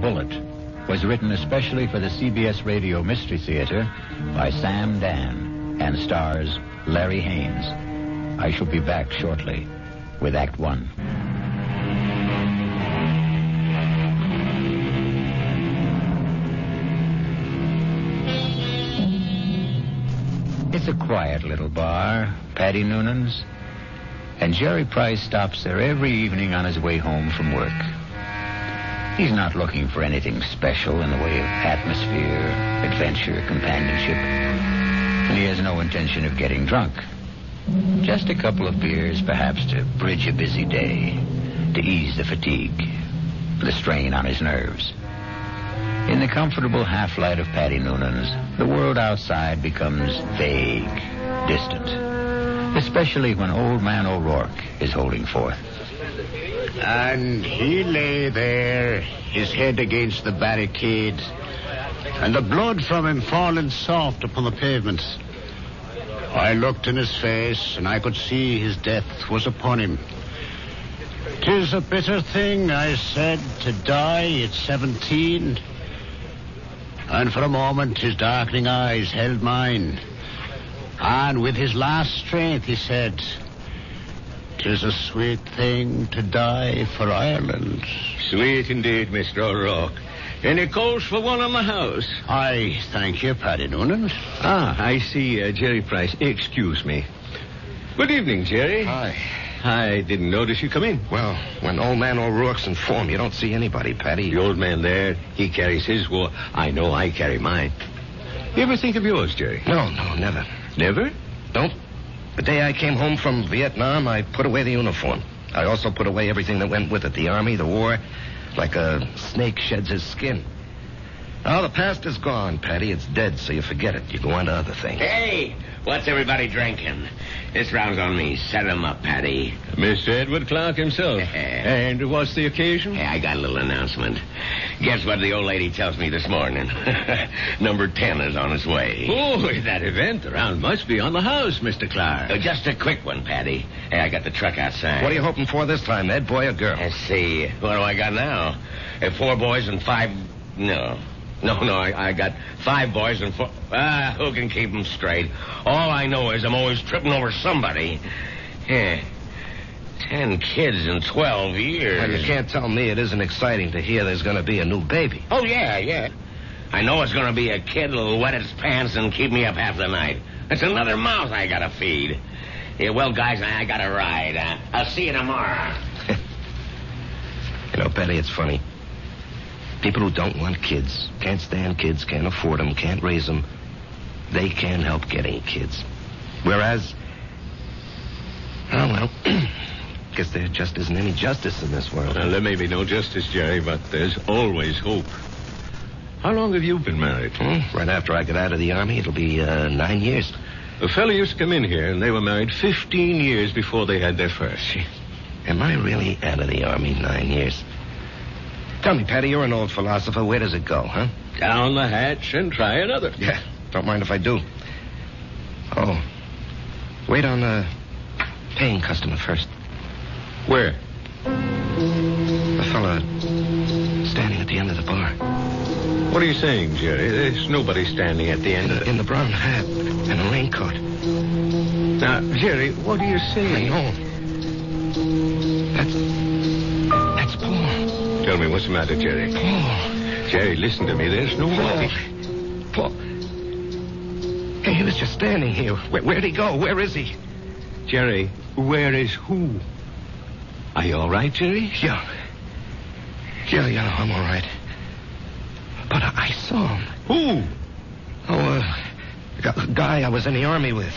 Bullet was written especially for the CBS Radio Mystery Theater by Sam Dan and stars Larry Haynes. I shall be back shortly with Act One. It's a quiet little bar, Paddy Noonan's, and Jerry Price stops there every evening on his way home from work. He's not looking for anything special in the way of atmosphere, adventure, companionship, and he has no intention of getting drunk. Just a couple of beers, perhaps, to bridge a busy day, to ease the fatigue, the strain on his nerves. In the comfortable half-light of Paddy Noonan's, the world outside becomes vague, distant, especially when Old Man O'Rourke is holding forth. And he lay there, his head against the barricade, and the blood from him falling soft upon the pavement. I looked in his face, and I could see his death was upon him. "'Tis a bitter thing," I said, "to die at 17. And for a moment his darkening eyes held mine. And with his last strength he said, "'Tis a sweet thing to die for Ireland." Sweet indeed, Mr. O'Rourke. Any calls for one on the house? I thank you, Paddy Noonan. I see Jerry Price. Excuse me. Good evening, Jerry. Hi. I didn't notice you come in. Well, when Old Man O'Rourke's in form, you don't see anybody, Paddy. The old man there, he carries his war. I know I carry mine. You ever think of yours, Jerry? No, never. Never? Nope. The day I came home from Vietnam, I put away the uniform. I also put away everything that went with it. The army, the war, like a snake sheds his skin. Now, the past is gone, Paddy. It's dead, so you forget it. You go on to other things. Hey, what's everybody drinking? This round's on me. Set 'em up, Paddy. Mr. Edward Clark himself. And what's the occasion? Hey, I got a little announcement. Guess what the old lady tells me this morning? Number 10 is on its way. Oh, that event around must be on the house, Mr. Clark. Just a quick one, Paddy. Hey, I got the truck outside. What are you hoping for this time, Ed? Boy or girl? Let's see. What do I got now? 4 boys and 5... No, I got 5 boys and 4... who can keep them straight? All I know is I'm always tripping over somebody. 10 kids in 12 years. Well, you can't tell me it isn't exciting to hear there's going to be a new baby. Oh, yeah. I know it's going to be a kid that'll wet its pants and keep me up half the night. It's another mouth I got to feed. Yeah, well, guys, I got to ride. I'll see you tomorrow. You know, Paddy, it's funny. People who don't want kids, can't stand kids, can't afford them, can't raise them, they can't help getting kids. Whereas, guess there just isn't any justice in this world. Well, there may be no justice, Jerry, but there's always hope. How long have you been married? Right after I got out of the army, it'll be 9 years. A fellow used to come in here, and they were married 15 years before they had their first. Am I really out of the army 9 years? Tell me, Paddy, you're an old philosopher. Where does it go, huh? Down the hatch and try another. Yeah, don't mind if I do. Oh, wait on a paying customer first. Where? The fella standing at the end of the bar. What are you saying, Jerry? There's nobody standing at the end of it. In the brown hat and a raincoat. Now, Jerry, what are you saying? I know. That's Paul. Tell me, what's the matter, Jerry? Paul. Jerry, listen to me. There's nobody. Paul. Hey, he was just standing here. Where'd he go? Where is he? Jerry, where is who? Are you all right, Jerry? Yeah, I'm all right. But I saw him. Who? Oh, a guy I was in the army with.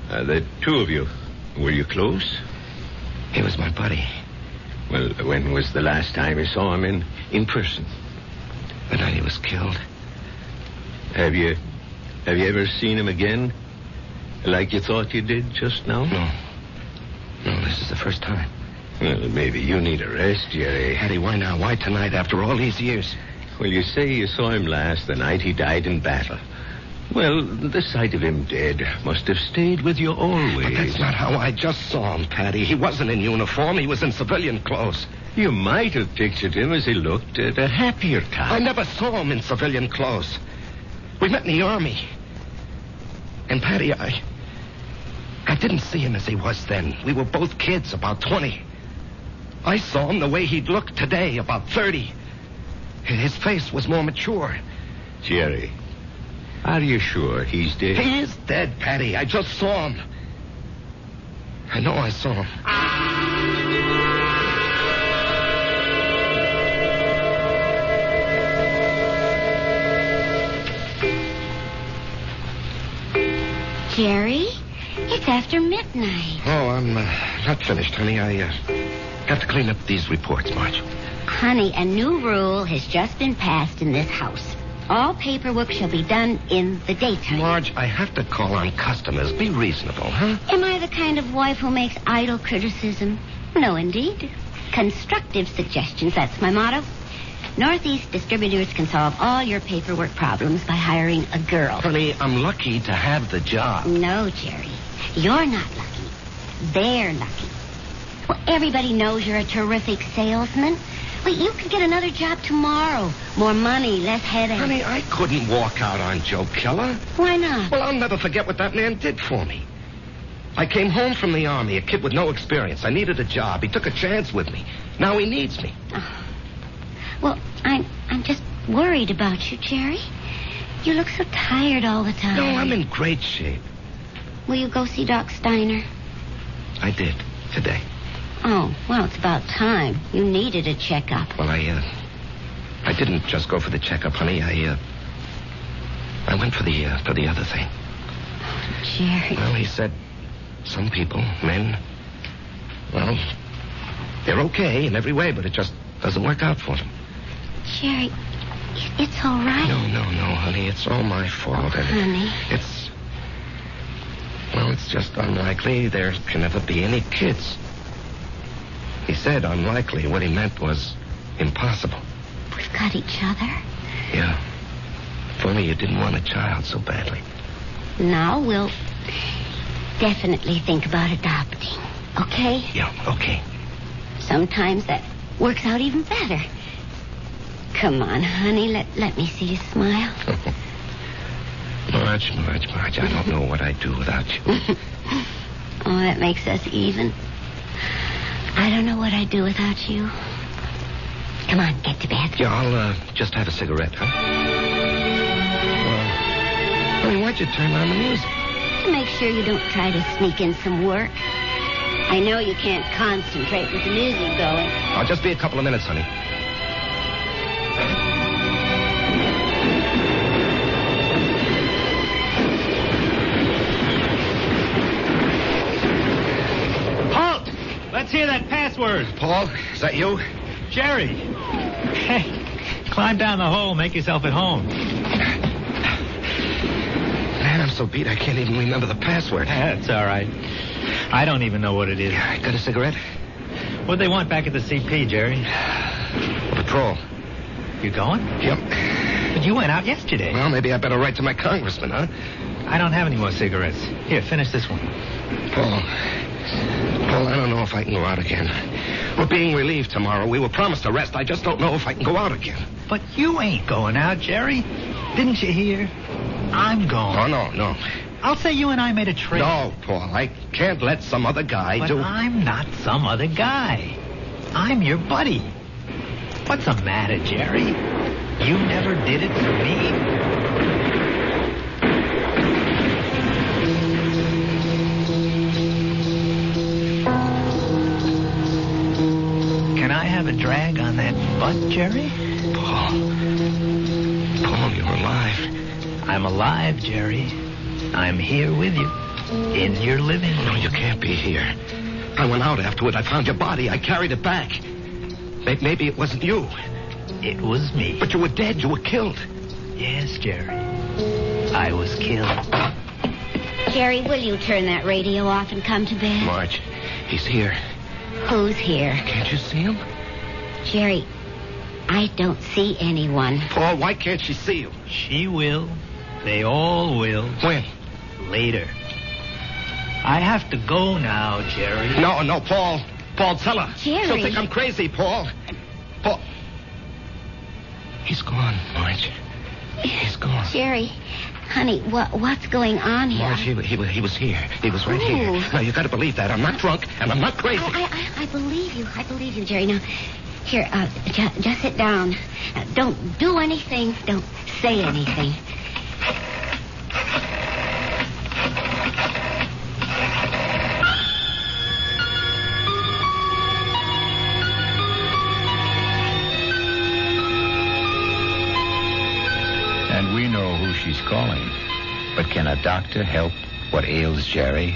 The two of you. Were you close? He was my buddy. Well, when was the last time you saw him in person? The night he was killed. Have you ever seen him again? Like you thought you did just now? No, this is the first time. Well, maybe you need a rest, Jerry. Paddy, why now? Why tonight after all these years? Well, you say you saw him last the night he died in battle. Well, the sight of him dead must have stayed with you always. But that's not how I just saw him, Paddy. He wasn't in uniform. He was in civilian clothes. You might have pictured him as he looked at a happier time. I never saw him in civilian clothes. We met in the Army. And, Patty, I didn't see him as he was then. We were both kids, about 20. I saw him the way he'd looked today, about 30. His face was more mature. Jerry, are you sure he's dead? He is dead, Patty. I just saw him. I know I saw him. Jerry, it's after midnight. Oh, I'm not finished, honey. I have to clean up these reports, Marge. Honey, a new rule has just been passed in this house. All paperwork shall be done in the daytime. Marge, I have to call on customers. Be reasonable, huh? Am I the kind of wife who makes idle criticism? No, indeed. Constructive suggestions, that's my motto. Northeast Distributors can solve all your paperwork problems by hiring a girl. Honey, I'm lucky to have the job. No, Jerry. You're not lucky. They're lucky. Well, everybody knows you're a terrific salesman. Well, you could get another job tomorrow. More money, less headache. Honey, I couldn't walk out on Joe Keller. Why not? Well, I'll never forget what that man did for me. I came home from the Army, a kid with no experience. I needed a job. He took a chance with me. Now he needs me. Oh. Well, I'm just worried about you, Jerry. You look so tired all the time. No, I'm in great shape. Will you go see Doc Steiner? I did, today. Oh, well, it's about time. You needed a checkup. Well, I didn't just go for the checkup, honey. I went for the other thing. Oh, Jerry. Well, he said some people, men, well, they're okay in every way, but it just doesn't work out for them. Jerry, it's all right. No, honey. It's all my fault. Honey. It's just unlikely there can ever be any kids. He said unlikely. What he meant was impossible. We've got each other. Yeah. If only you didn't want a child so badly. Now we'll definitely think about adopting. Okay? Yeah, okay. Sometimes that works out even better. Come on, honey. Let me see you smile. Marge, I don't know what I'd do without you. Oh, that makes us even. I don't know what I'd do without you. Come on, get to bed. Yeah, I'll just have a cigarette, huh? Honey, why'd you turn on the music? To make sure you don't try to sneak in some work. I know you can't concentrate with the music going. I'll just be a couple of minutes, honey. Halt! Let's hear that password. Paul, is that you? Jerry. Hey, climb down the hole. Make yourself at home. Man, I'm so beat I can't even remember the password. That's all right. I don't even know what it is. Got a cigarette? What'd they want back at the CP, Jerry? Patrol. You going? Yep. But you went out yesterday. Well, maybe I better write to my congressman, huh? I don't have any more cigarettes. Here, finish this one. Paul, I don't know if I can go out again. We're being relieved tomorrow. We were promised a rest. I just don't know if I can go out again. But you ain't going out, Jerry. Didn't you hear? I'm going. Oh, no. I'll say you and I made a trade. No, Paul, I can't let some other guy do... But I'm not some other guy. I'm your buddy. What's the matter, Jerry? You never did it for me. Can I have a drag on that butt, Jerry? Paul, you're alive. I'm alive, Jerry. I'm here with you. In your living room. No, you can't be here. I went out afterward. I found your body. I carried it back. Maybe it wasn't you. It was me. But you were dead. You were killed. Yes, Jerry. I was killed. Jerry, will you turn that radio off and come to bed? Marge, he's here. Who's here? Can't you see him? Jerry, I don't see anyone. Paul, why can't she see you? She will. They all will. When? Later. I have to go now, Jerry. No, Paul. Paul, tell her. Jerry. She'll think I'm crazy, Paul. Paul. He's gone, Marge. He's gone. Jerry, honey, what's going on here? Marge, he was here. He was right here. Now, you got to believe that. I'm not drunk, and I'm not crazy. I believe you. I believe you, Jerry. Now, here, just sit down. Don't do anything. Don't say anything. And we know who she's calling. But can a doctor help what ails Jerry?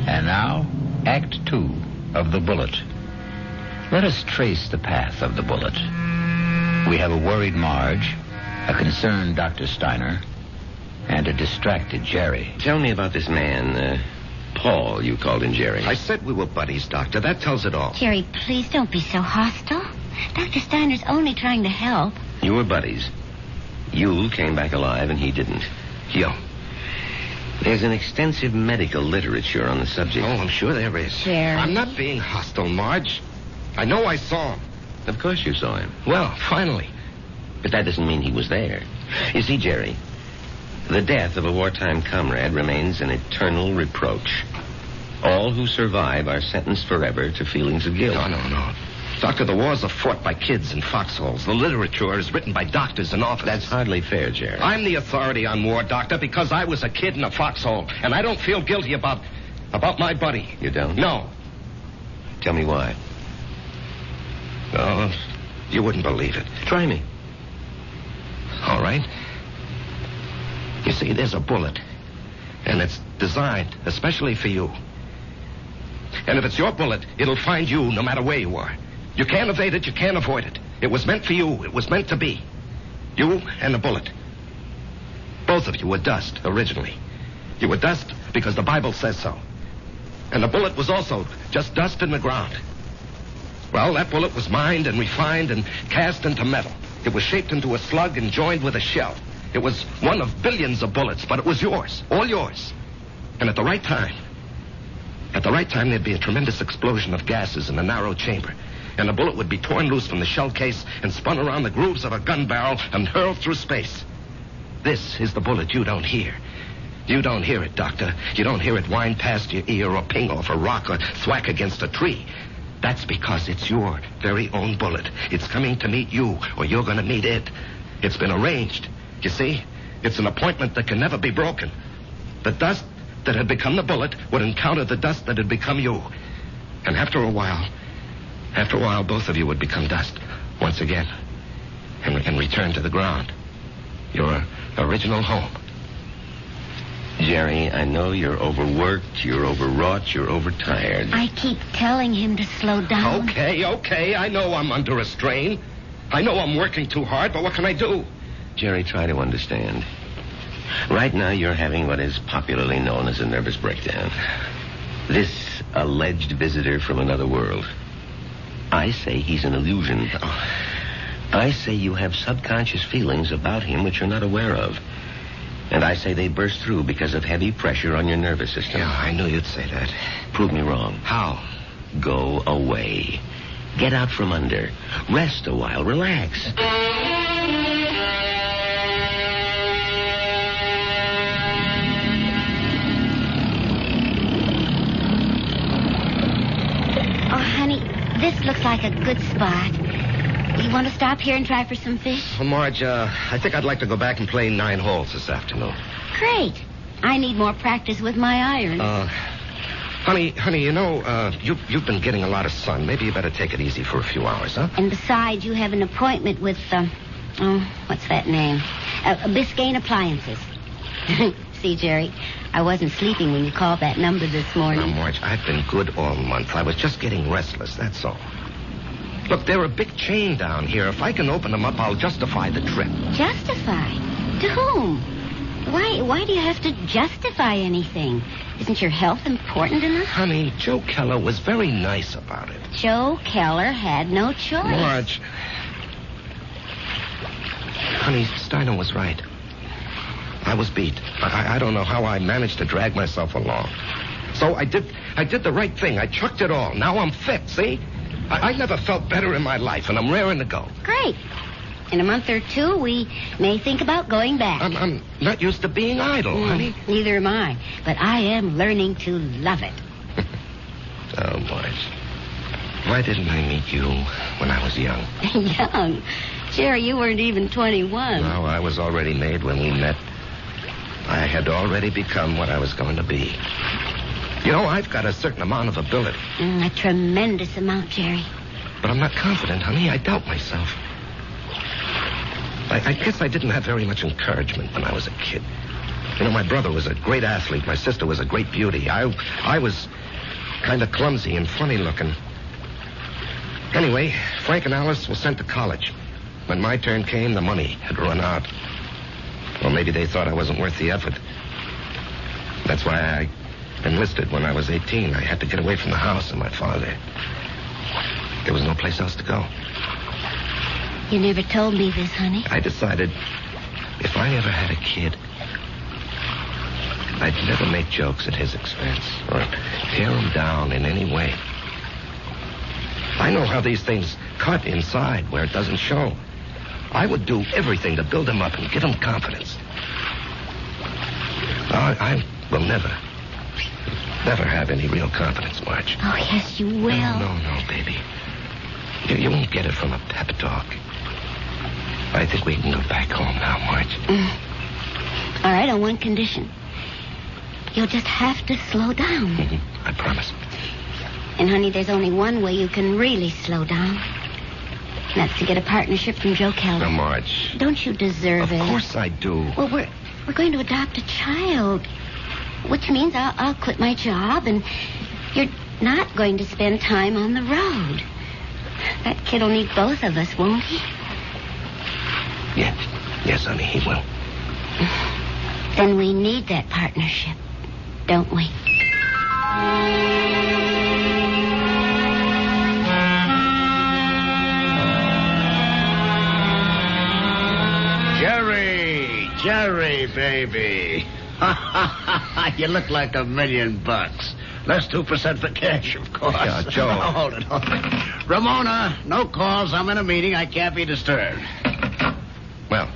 And now, Act 2 of The Bullet. Let us trace the path of the bullet. We have a worried Marge, a concerned Dr. Steiner, and a distracted Jerry. Tell me about this man, Paul, you called him Jerry. I said we were buddies, Doctor. That tells it all. Jerry, please don't be so hostile. Dr. Steiner's only trying to help. You were buddies. You came back alive and he didn't. Yo. There's an extensive medical literature on the subject. Oh, I'm sure there is. Jerry. I'm not being hostile, Marge. I know I saw him. Of course you saw him. Well, finally. But that doesn't mean he was there. You see, Jerry, the death of a wartime comrade remains an eternal reproach. All who survive are sentenced forever to feelings of guilt. No. Doctor, the wars are fought by kids in foxholes. The literature is written by doctors and officers. That's hardly fair, Jerry. I'm the authority on war, Doctor, because I was a kid in a foxhole, and I don't feel guilty about my buddy. You don't? No. Tell me why. Oh, you wouldn't believe it. Try me. All right. You see, there's a bullet, and it's designed especially for you. And if it's your bullet, it'll find you no matter where you are. You can't evade it, you can't avoid it. It was meant for you, it was meant to be. You and the bullet. Both of you were dust, originally. You were dust because the Bible says so. And the bullet was also just dust in the ground. Well, that bullet was mined and refined and cast into metal. It was shaped into a slug and joined with a shell. It was one of billions of bullets, but it was yours, all yours. And at the right time, there'd be a tremendous explosion of gases in a narrow chamber. And the bullet would be torn loose from the shell case and spun around the grooves of a gun barrel and hurled through space. This is the bullet you don't hear. You don't hear it, Doctor. You don't hear it whine past your ear or ping off a rock or thwack against a tree. That's because it's your very own bullet. It's coming to meet you, or you're going to meet it. It's been arranged. You see? It's an appointment that can never be broken. The dust that had become the bullet would encounter the dust that had become you. And after a while, both of you would become dust once again and return to the ground. Your original home. Jerry, I know you're overworked, you're overwrought, you're overtired. I keep telling him to slow down. Okay. I know I'm under a strain. I know I'm working too hard, but what can I do? Jerry, try to understand. Right now, you're having what is popularly known as a nervous breakdown. This alleged visitor from another world. I say he's an illusion. I say you have subconscious feelings about him which you're not aware of. And I say they burst through because of heavy pressure on your nervous system. Yeah, I knew you'd say that. Prove me wrong. How? Go away. Get out from under. Rest a while. Relax. Oh, honey, this looks like a good spot. You want to stop here and try for some fish? Well, Marge, I think I'd like to go back and play 9 holes this afternoon. Great. I need more practice with my irons. Honey, you know, you've been getting a lot of sun. Maybe you better take it easy for a few hours, huh? And besides, you have an appointment with, what's that name? Biscayne Appliances. See, Jerry, I wasn't sleeping when you called that number this morning. Now, Marge, I've been good all month. I was just getting restless, that's all. Look, they're a big chain down here. If I can open them up, I'll justify the trip. Justify? To whom? Why do you have to justify anything? Isn't your health important enough? Honey, Joe Keller was very nice about it. Joe Keller had no choice. Marge. Honey, Steiner was right. I was beat. I don't know how I managed to drag myself along. So I did the right thing. I chucked it all. Now I'm fit, see? I never felt better in my life, and I'm raring to go. Great. In a month or two, we may think about going back. I'm not used to being idle, honey. Neither am I. But I am learning to love it. Oh, Marge. Why didn't I meet you when I was young? Young? Jerry, you weren't even 21. No, I was already made when we met. I had already become what I was going to be. You know, I've got a certain amount of ability. A tremendous amount, Jerry. But I'm not confident, honey. I doubt myself. I guess I didn't have very much encouragement when I was a kid. You know, my brother was a great athlete. My sister was a great beauty. I was kind of clumsy and funny looking. Anyway, Frank and Alice were sent to college. When my turn came, the money had run out. Well, maybe they thought I wasn't worth the effort. That's why I enlisted when I was 18. I had to get away from the house and my father. There was no place else to go. You never told me this, honey. I decided if I ever had a kid, I'd never make jokes at his expense or tear him down in any way. I know how these things cut inside where it doesn't show. I would do everything to build him up and give him confidence. I will never have any real confidence, Marge. Oh, yes, you will. No, baby. You won't get it from a pep talk. I think we can go back home now, Marge. All right, on one condition. You'll just have to slow down. I promise. And, honey, there's only one way you can really slow down. And that's to get a partnership from Joe Kelly. Now, Marge. Don't you deserve it? Of course I do. Well, we're going to adopt a child. Which means I'll quit my job, and you're not going to spend time on the road. That kid will need both of us, won't he? Yes, honey, he will. Then we need that partnership, don't we? Jerry, baby. You look like $1 million. Less 2% for cash, of course. Yeah, Joe. Hold it. Ramona, no calls. I'm in a meeting. I can't be disturbed. Well,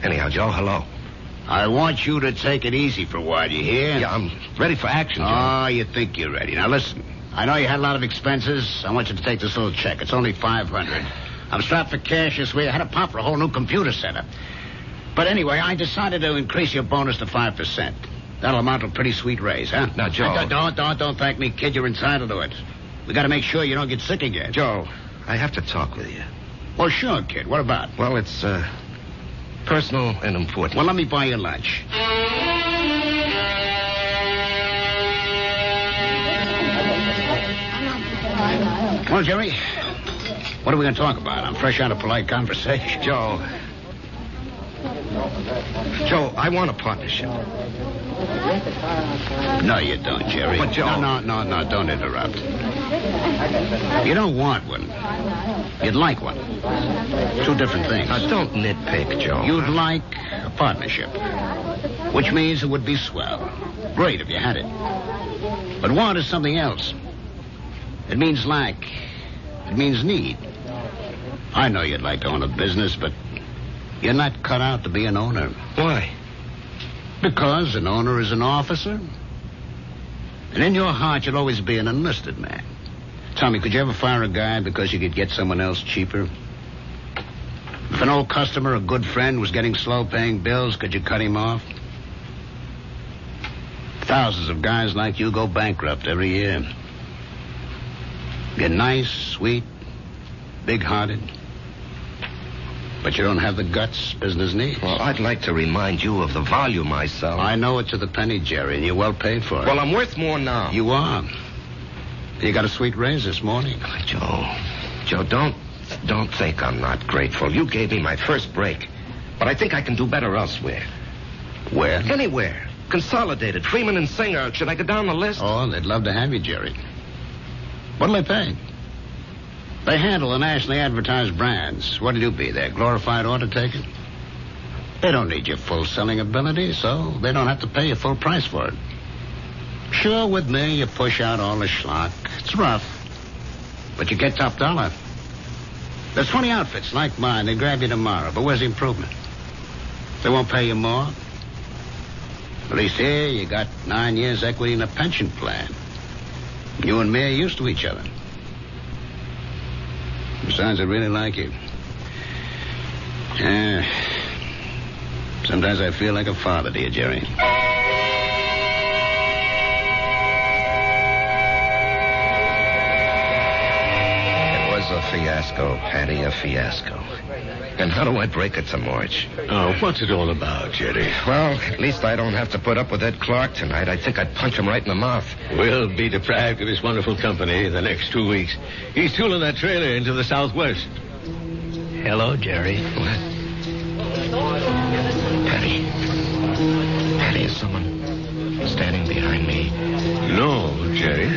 anyhow, Joe, hello. I want you to take it easy for a while, you hear? Yeah, I'm ready for action, Joe. Oh, you think you're ready. Now, listen. I know you had a lot of expenses. I want you to take this little check. It's only $500. I'm strapped for cash this week. I had to pop for a whole new computer setup. But anyway, I decided to increase your bonus to 5%. That'll amount to a pretty sweet raise, huh? Now, Joe... Don't thank me, kid. You're entitled to it. We got to make sure you don't get sick again. Joe, I have to talk with you. Well, sure, kid. What about? Well, it's, personal and important. Well, let me buy you lunch. Well, Jerry, what are we going to talk about? I'm fresh out of polite conversation. Joe, I want a partnership. No, you don't, Jerry. But, Joe... No, don't interrupt. You don't want one. You'd like one. Two different things. Now, don't nitpick, Joe. You'd like a partnership, which means it would be swell. Great if you had it. But want is something else. It means lack. It means need. I know you'd like to own a business, but you're not cut out to be an owner. Why? Because an owner is an officer. And in your heart, you'll always be an enlisted man. Tommy, could you ever fire a guy because you could get someone else cheaper? If an old customer, a good friend, was getting slow paying bills, could you cut him off? Thousands of guys like you go bankrupt every year. You're nice, sweet, big-hearted. But you don't have the guts business needs. Well, I'd like to remind you of the volume I sell. I know it to the penny, Jerry, and you're well paid for it. Well, I'm worth more now. You are. You got a sweet raise this morning. Joe, don't think I'm not grateful. You gave me my first break. But I think I can do better elsewhere. Where? Anywhere. Consolidated, Freeman and Singer. Should I go down the list? Oh, they'd love to have you, Jerry. What'll they pay? They handle the nationally advertised brands. What'll you be, their glorified order taker? They don't need your full selling ability, so they don't have to pay you full price for it. Sure, with me, you push out all the schlock. It's rough, but you get top dollar. There's 20 outfits like mine. They grab you tomorrow, but where's the improvement? They won't pay you more. At least here, you got 9 years equity in a pension plan. You and me are used to each other. Besides, I really like you. Yeah. Sometimes I feel like a father to you, Jerry. It was a fiasco, Patty, a fiasco. And how do I break it to March? Oh, what's it all about, Jerry? Well, at least I don't have to put up with Ed Clark tonight. I think I'd punch him right in the mouth. We'll be deprived of his wonderful company in the next 2 weeks. He's tooling that trailer into the southwest. Hello, Jerry. What? Patty, is someone standing behind me? No, Jerry.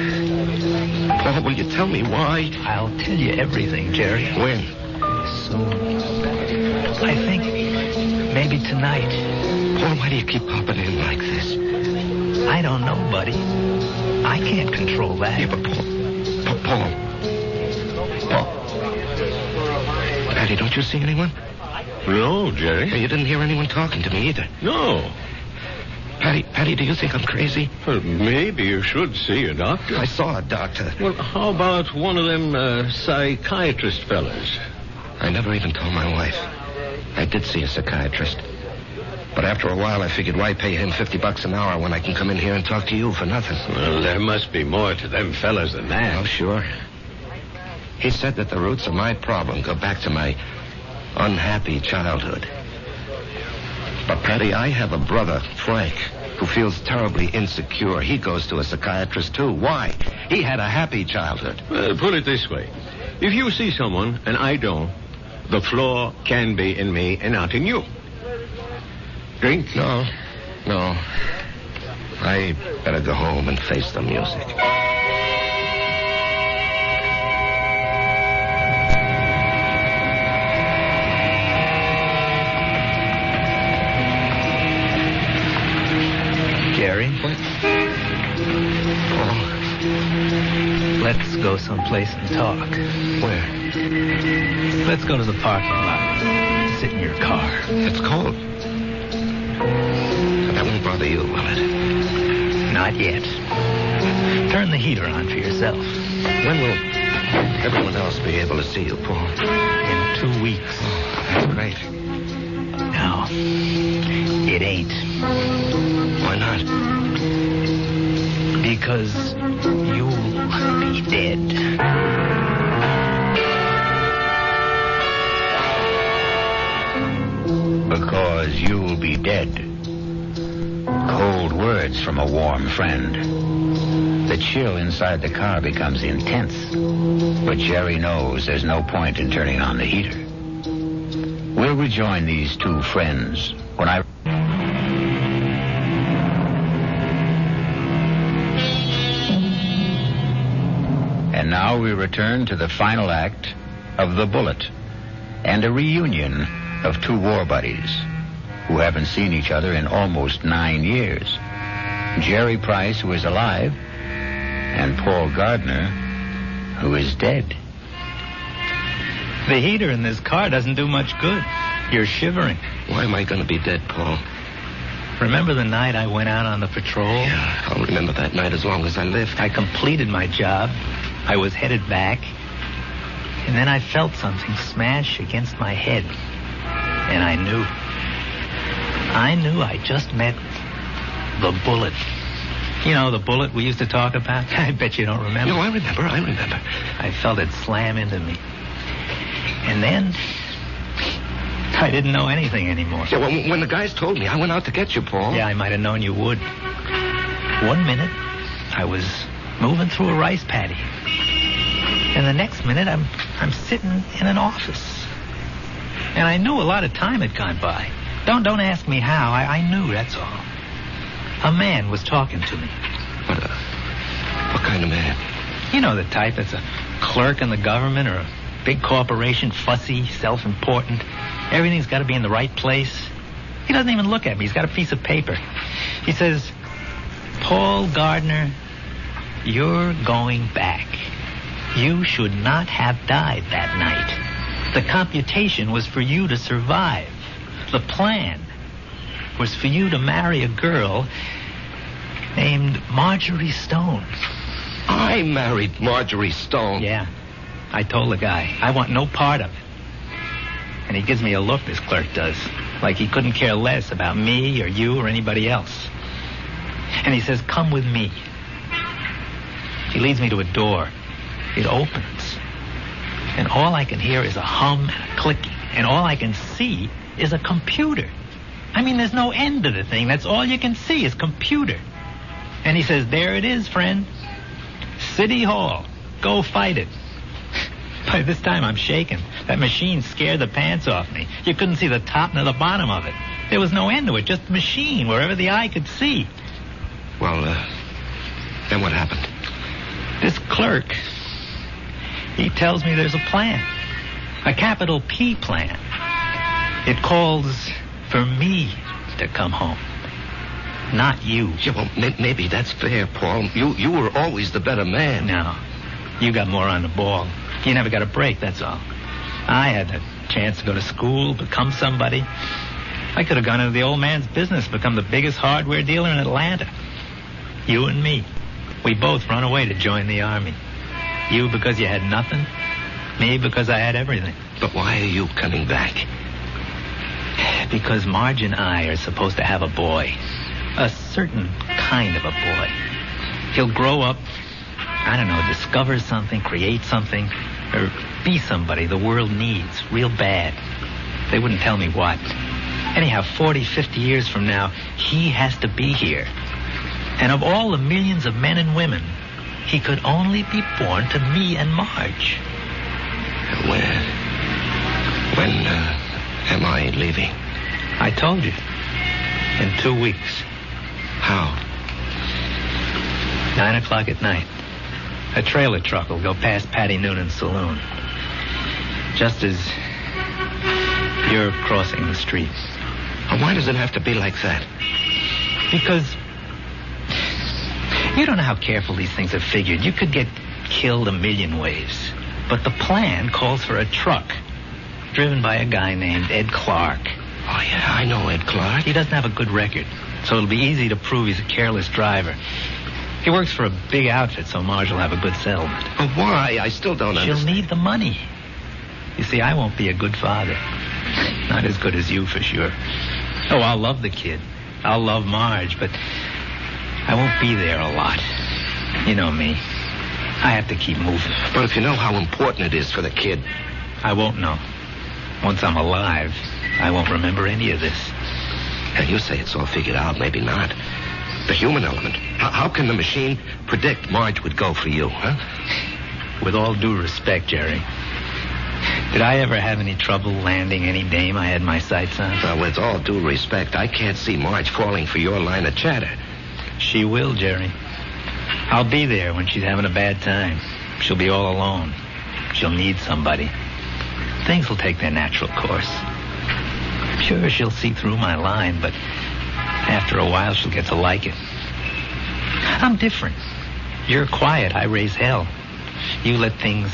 Paul, will you tell me why? I'll tell you everything, Jerry. When? Soon. I think maybe tonight. Paul, why do you keep popping in like this? I don't know, buddy. I can't control that. Yeah, but Paul. Patty, don't you see anyone? No, Jerry. You didn't hear anyone talking to me either. No. Patty, do you think I'm crazy? Well, maybe you should see a doctor. I saw a doctor. Well, how about one of them psychiatrist fellas? I never even told my wife. I did see a psychiatrist. But after a while, I figured, why pay him $50 an hour when I can come in here and talk to you for nothing? Well, there must be more to them fellas than that. Oh, sure. He said that the roots of my problem go back to my unhappy childhood. But, Patty, I have a brother, Frank, who feels terribly insecure. He goes to a psychiatrist, too. Why? He had a happy childhood. Well, put it this way. If you see someone, and I don't, the flaw can be in me and not in you. Drink? No. I better go home and face the music. Jerry? What? Oh. Let's go someplace and talk. Where? Let's go to the parking lot. Sit in your car. It's cold. That won't bother you, will it? Not yet. Turn the heater on for yourself. When will everyone else be able to see you, Paul? In 2 weeks. Oh, that's great. No, it ain't. Why not? Because you'll be dead. Because you'll be dead. Cold words from a warm friend. The chill inside the car becomes intense. But Jerry knows there's no point in turning on the heater. We'll rejoin these two friends when I... And now we return to the final act of The Bullet and a reunion of two war buddies who haven't seen each other in almost 9 years. Jerry Price, who is alive, and Paul Gardner, who is dead. The heater in this car doesn't do much good. You're shivering. Why am I going to be dead, Paul? Remember the night I went out on the patrol? Yeah, I'll remember that night as long as I live. I completed my job. I was headed back. And then I felt something smash against my head. And I knew I just met the bullet. You know, the bullet we used to talk about? I bet you don't remember. No, I remember. I felt it slam into me. And then I didn't know anything anymore. Yeah, well, when the guys told me, I went out to get you, Paul. Yeah, I might have known you would. 1 minute, I was moving through a rice paddy. And the next minute, I'm sitting in an office. And I knew a lot of time had gone by. Don't ask me how. I knew, that's all. A man was talking to me. What kind of man? You know the type that's a clerk in the government or a big corporation, fussy, self-important. Everything's got to be in the right place. He doesn't even look at me. He's got a piece of paper. He says, Paul Gardner, you're going back. You should not have died that night. The computation was for you to survive. The plan was for you to marry a girl named Marjorie Stone. I married Marjorie Stone. Yeah. I told the guy, I want no part of it. And he gives me a look, this clerk does, like he couldn't care less about me or you or anybody else. And he says, come with me. He leads me to a door. It opens. And all I can hear is a hum and a clicking. And all I can see is a computer. I mean, there's no end to the thing. That's all you can see is computer. And he says, there it is, friend. City Hall. Go fight it. By this time, I'm shaking. That machine scared the pants off me. You couldn't see the top nor the bottom of it. There was no end to it, just a machine wherever the eye could see. Well, then what happened? This clerk, he tells me there's a plan. A capital P plan. It calls for me to come home. Not you. Yeah, well, maybe that's fair, Paul. You were always the better man. No. You got more on the ball. You never got a break, that's all. I had the chance to go to school, become somebody. I could have gone into the old man's business, become the biggest hardware dealer in Atlanta. You and me. We both run away to join the army. You because you had nothing. Me because I had everything. But why are you coming back? Because Marge and I are supposed to have a boy. A certain kind of a boy. He'll grow up, I don't know, discover something, create something, or be somebody the world needs real bad. They wouldn't tell me what. Anyhow, 40, 50 years from now, he has to be here. And of all the millions of men and women, he could only be born to me and Marge. When am I leaving? I told you. In 2 weeks. How? 9 o'clock at night. A trailer truck will go past Patty Noonan's saloon. Just as you're crossing the street. And why does it have to be like that? Because you don't know how careful these things are figured. You could get killed a million ways. But the plan calls for a truck driven by a guy named Ed Clark. Oh, yeah, I know Ed Clark. He doesn't have a good record, so it'll be easy to prove he's a careless driver. He works for a big outfit, so Marge will have a good settlement. But why? I still don't understand. She'll need the money. You see, I won't be a good father. Not as good as you, for sure. Oh, I'll love the kid. I'll love Marge, but I won't be there a lot. You know me. I have to keep moving. But if you know how important it is for the kid... I won't know. Once I'm alive, I won't remember any of this. And you say it's all figured out, maybe not. The human element. How can the machine predict Marge would go for you, huh? With all due respect, Jerry, did I ever have any trouble landing any dame I had my sights on? Well, with all due respect, I can't see Marge falling for your line of chatter. She will, Jerry. I'll be there when she's having a bad time. She'll be all alone. She'll need somebody. Things will take their natural course. Sure, she'll see through my line, but after a while she'll get to like it. I'm different. You're quiet. I raise hell. You let things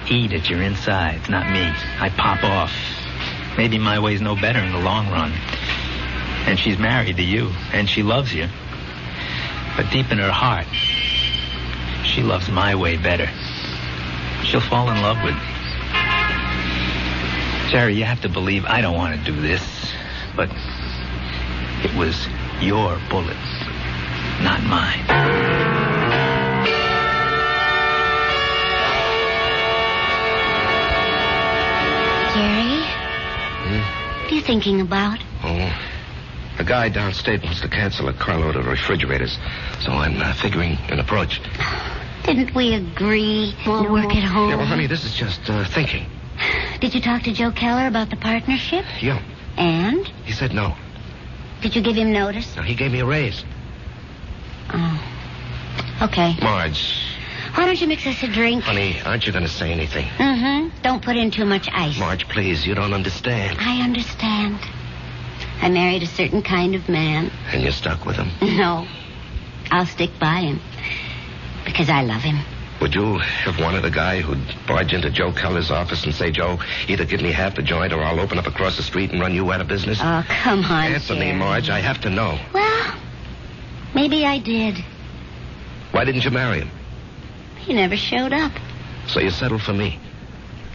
eat at your insides, not me. I pop off. Maybe my way's no better in the long run. And she's married to you, and she loves you. But deep in her heart, she loves my way better. She'll fall in love with me. Jerry, you have to believe I don't want to do this, but it was your bullet, not mine. Jerry? What are you thinking about? Oh, a guy downstate wants to cancel a carload of refrigerators, so I'm figuring an approach. Didn't we agree we'll work at home? Yeah, well, honey, this is just thinking. Did you talk to Joe Keller about the partnership? Yeah. And? He said no. Did you give him notice? No, he gave me a raise. Oh. Okay. Marge. Why don't you mix us a drink? Honey, aren't you going to say anything? Mm-hmm. Don't put in too much ice. Marge, please, you don't understand. I understand. I married a certain kind of man. And you're stuck with him? No. I'll stick by him. Because I love him. Would you have wanted a guy who'd barge into Joe Keller's office and say, Joe, either give me half the joint or I'll open up across the street and run you out of business? Oh, come on, Answer me, Jerry. Marge. I have to know. Well, maybe I did. Why didn't you marry him? He never showed up. So you settled for me.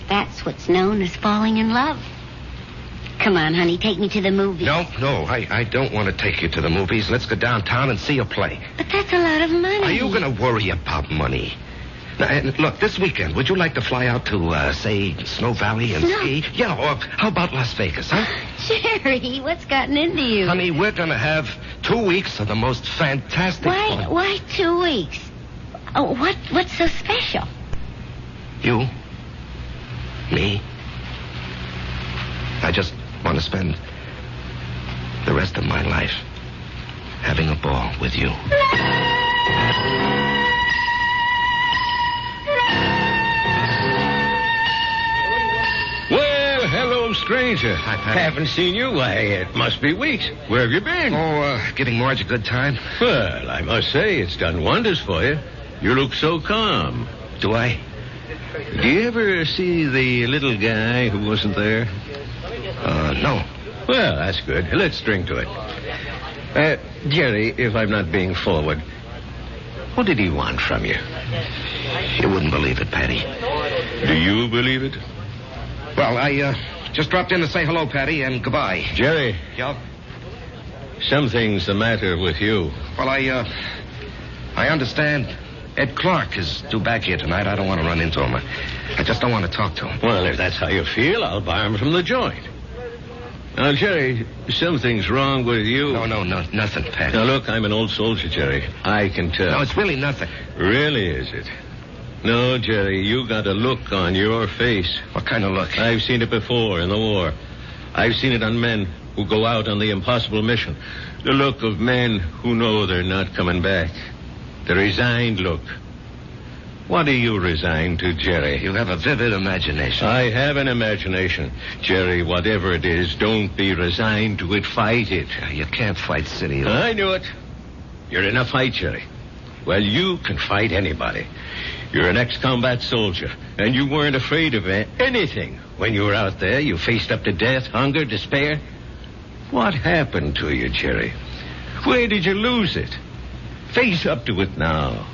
That's what's known as falling in love. Come on, honey, take me to the movies. No, I don't want to take you to the movies. Let's go downtown and see a play. But that's a lot of money. Are you going to worry about money? Now, look, this weekend, would you like to fly out to, say, Snow Valley and ski? Yeah, or how about Las Vegas, huh? Jerry, what's gotten into you? Honey, we're going to have 2 weeks of the most fantastic fun. Why 2 weeks? Oh, what's so special? You? Me? I just want to spend the rest of my life having a ball with you. Well, hello, stranger. Hi, Patty. Haven't seen you. Why, it must be weeks. Where have you been? Giving Marge a good time. Well, I must say, it's done wonders for you. You look so calm. Do I? Do you ever see the little guy who wasn't there? No. Well, that's good. Let's drink to it. Jerry, if I'm not being forward, what did he want from you? You wouldn't believe it, Patty. Do you believe it? Well, I just dropped in to say hello, Patty, and goodbye. Jerry, Yeah? something's the matter with you. Well, I understand Ed Clark is due back here tonight. I don't want to run into him. I just don't want to talk to him. Well, if that's how you feel, I'll buy him from the joint. Now, Jerry, something's wrong with you. No, nothing, Patty. Now, look, I'm an old soldier, Jerry. I can tell. No, it's really nothing. Really, is it? No, Jerry, you got a look on your face. What kind of look? I've seen it before in the war. I've seen it on men who go out on the impossible mission. The look of men who know they're not coming back. The resigned look. What are you resigned to, Jerry? You have a vivid imagination. I have an imagination. Jerry, whatever it is, don't be resigned to it. Fight it. You can't fight City. I knew it. You're in a fight, Jerry. Well, you can fight anybody. You're an ex-combat soldier, and you weren't afraid of anything. When you were out there, you faced up to death, hunger, despair. What happened to you, Jerry? Where did you lose it? Face up to it now.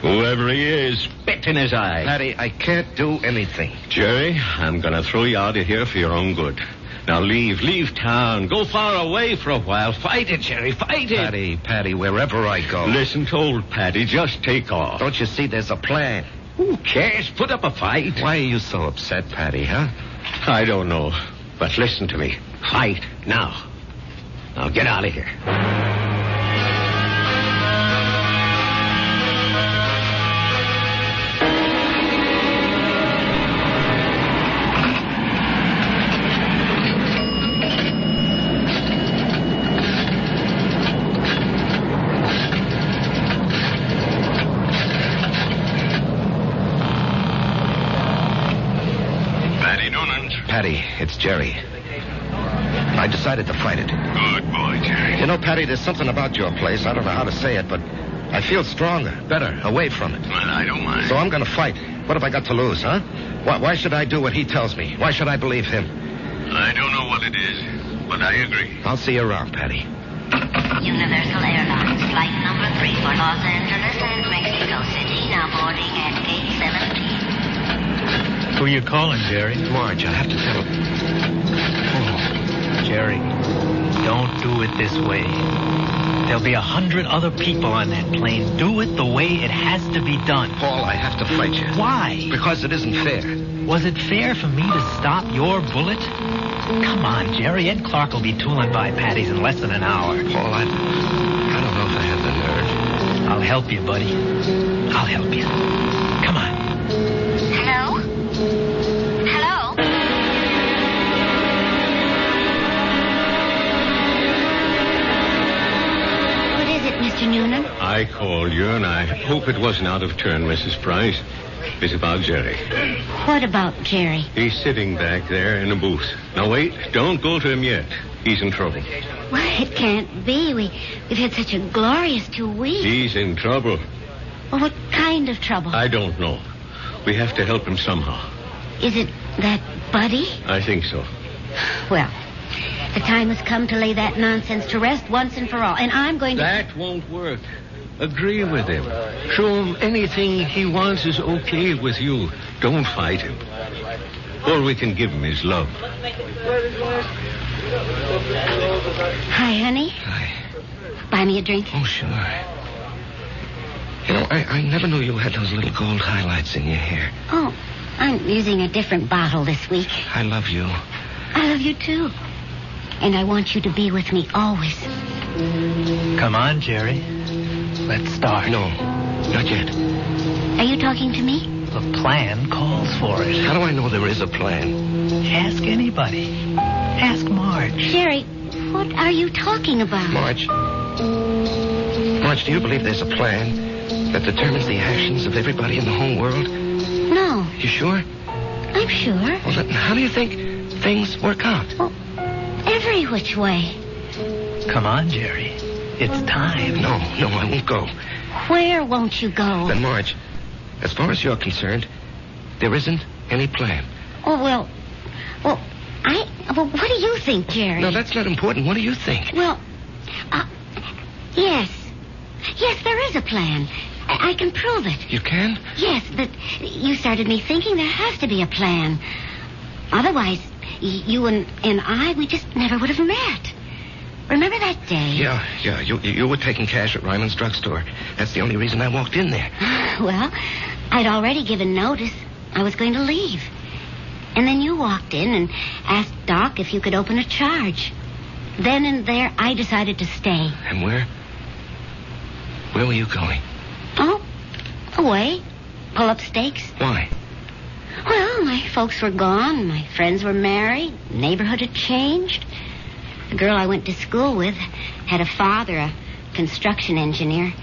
Whoever he is, spit in his eye. Patty, I can't do anything. Jerry, I'm going to throw you out of here for your own good. Now leave town. Go far away for a while. Fight it, Jerry, fight it. Patty, wherever I go. Listen to old Patty. Just take off. Don't you see there's a plan? Who cares? Put up a fight. Why are you so upset, Patty, huh? I don't know. But listen to me. Fight now. Now get out of here. Patty, it's Jerry. I decided to fight it. Good boy, Jerry. You know, Patty, there's something about your place. I don't know how to say it, but I feel stronger, better, away from it. Well, I don't mind. So I'm going to fight. What have I got to lose, huh? Why should I do what he tells me? Why should I believe him? I don't know what it is, but I agree. I'll see you around, Patty. Universal Airlines, flight number 3 for Los Angeles and Mexico City, now boarding at gate 17. Who you calling, Jerry? Marge, I have to tell him. Oh, Jerry, don't do it this way. There'll be 100 other people on that plane. Do it the way it has to be done. Paul, I have to fight you. Why? Because it isn't fair. Was it fair for me to stop your bullet? Come on, Jerry. Ed Clark will be tooling by Patty's in less than an hour. Paul, I don't know if I have the nerve. I'll help you, buddy. I'll help you. Come on. Hello? Hello? What is it, Mr. Noonan? I called you, and I hope it wasn't out of turn, Mrs. Price. It's about Jerry. What about Jerry? He's sitting back there in a booth. Now, wait. Don't go to him yet. He's in trouble. Well, it can't be. We've had such a glorious 2 weeks. He's in trouble. Well, what kind of trouble? I don't know. We have to help him somehow. Is it that Buddy? I think so. Well, the time has come to lay that nonsense to rest once and for all. And I'm going to... That won't work. Agree with him. Show him anything he wants is okay with you. Don't fight him. All we can give him is love. Hi, honey. Hi. Buy me a drink. Oh, sure. You know, I never knew you had those little gold highlights in your hair. Oh, I'm using a different bottle this week. I love you. I love you, too. And I want you to be with me always. Come on, Jerry. Let's start. No, not yet. Are you talking to me? The plan calls for it. How do I know there is a plan? Ask anybody. Ask Marge. Jerry, what are you talking about? Marge, do you believe there's a plan that determines the actions of everybody in the whole world? No. You sure? I'm sure. Well, then how do you think things work out? Well, every which way. Come on, Jerry. It's time. No, I won't go. Where won't you go? Then, Marge, as far as you're concerned, there isn't any plan. Oh, well, what do you think, Jerry? No, that's not important. What do you think? Well, yes. Yes, there is a plan. I can prove it. You can? Yes, but you started me thinking there has to be a plan. Otherwise, you and I, we just never would have met. Remember that day? Yeah. You were taking cash at Ryman's drugstore. That's the only reason I walked in there. Well, I'd already given notice. I was going to leave. And then you walked in and asked Doc if you could open a charge. Then and there, I decided to stay. And where were you going? Oh, away. Pull up stakes. Why? Well, my folks were gone. My friends were married. Neighborhood had changed. The girl I went to school with had a father, a construction engineer.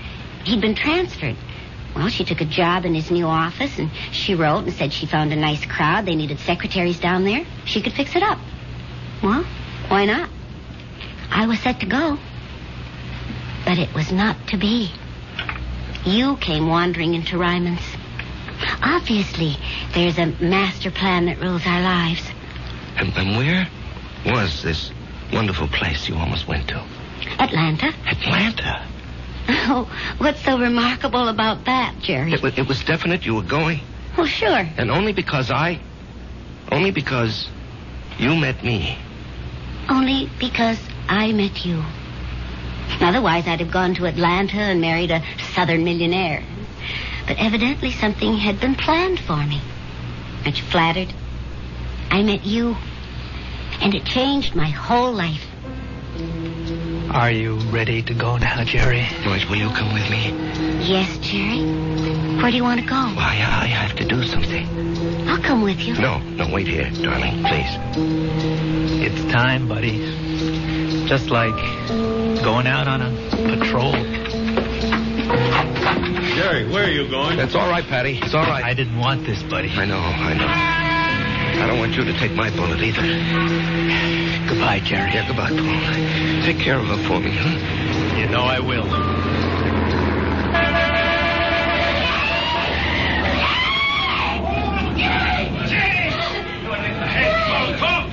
He'd been transferred. Well, she took a job in his new office, and she wrote and said she found a nice crowd. They needed secretaries down there. She could fix it up. Well, why not? I was set to go. But it was not to be. You came wandering into Ryman's. Obviously, there's a master plan that rules our lives. And where was this wonderful place you almost went to? Atlanta. Atlanta? Oh, what's so remarkable about that, Jerry? It was definite you were going. Well, sure. And only because you met me. Only because I met you. Otherwise, I'd have gone to Atlanta and married a southern millionaire. But evidently something had been planned for me. Aren't you flattered? I met you, and it changed my whole life. Are you ready to go now, Jerry? Marge, will you come with me? Yes, Jerry. Where do you want to go? Well, I have to do something. I'll come with you. No, wait here, darling, please. It's time, buddy. Just like going out on a patrol. Jerry, where are you going? That's all right, Patty. It's all right. I didn't want this, buddy. I know. I don't want you to take my bullet either. Goodbye, Jerry. Yeah, goodbye, Paul. Take care of her for me, huh? You know I will.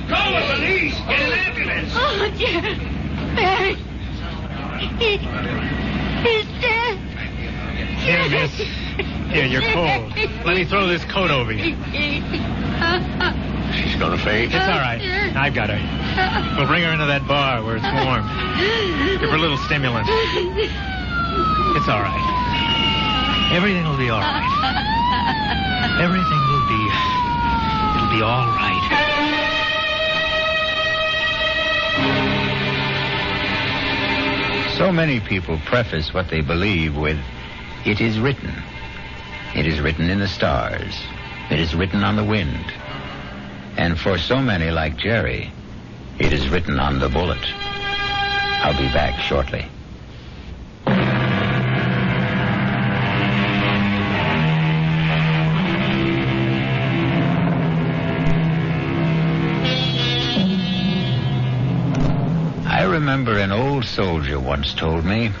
Call the police. Get an ambulance. Oh, Jerry. Barry. He's dead. Here, miss. Here, you're cold. Let me throw this coat over you. She's gonna faint. It's all right. I've got her. We'll bring her into that bar where it's warm. Give her a little stimulant. It's all right. Everything will be all right. Everything will be... It'll be all right. So many people preface what they believe with, "It is written." It is written in the stars. It is written on the wind. And for so many like Jerry, it is written on the bullet. I'll be back shortly. remember an old soldier once told me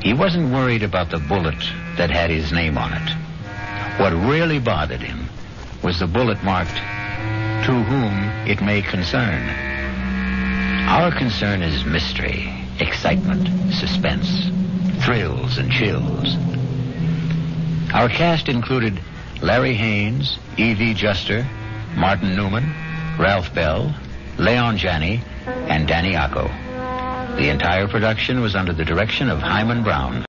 he wasn't worried about the bullet that had his name on it. What really bothered him was the bullet marked, "To whom it may concern." Our concern is mystery, excitement, suspense, thrills, and chills. Our cast included Larry Haynes, E.V. Juster, Martin Newman, Ralph Bell, Leon Janney, and Danny Acco. The entire production was under the direction of Hyman Brown.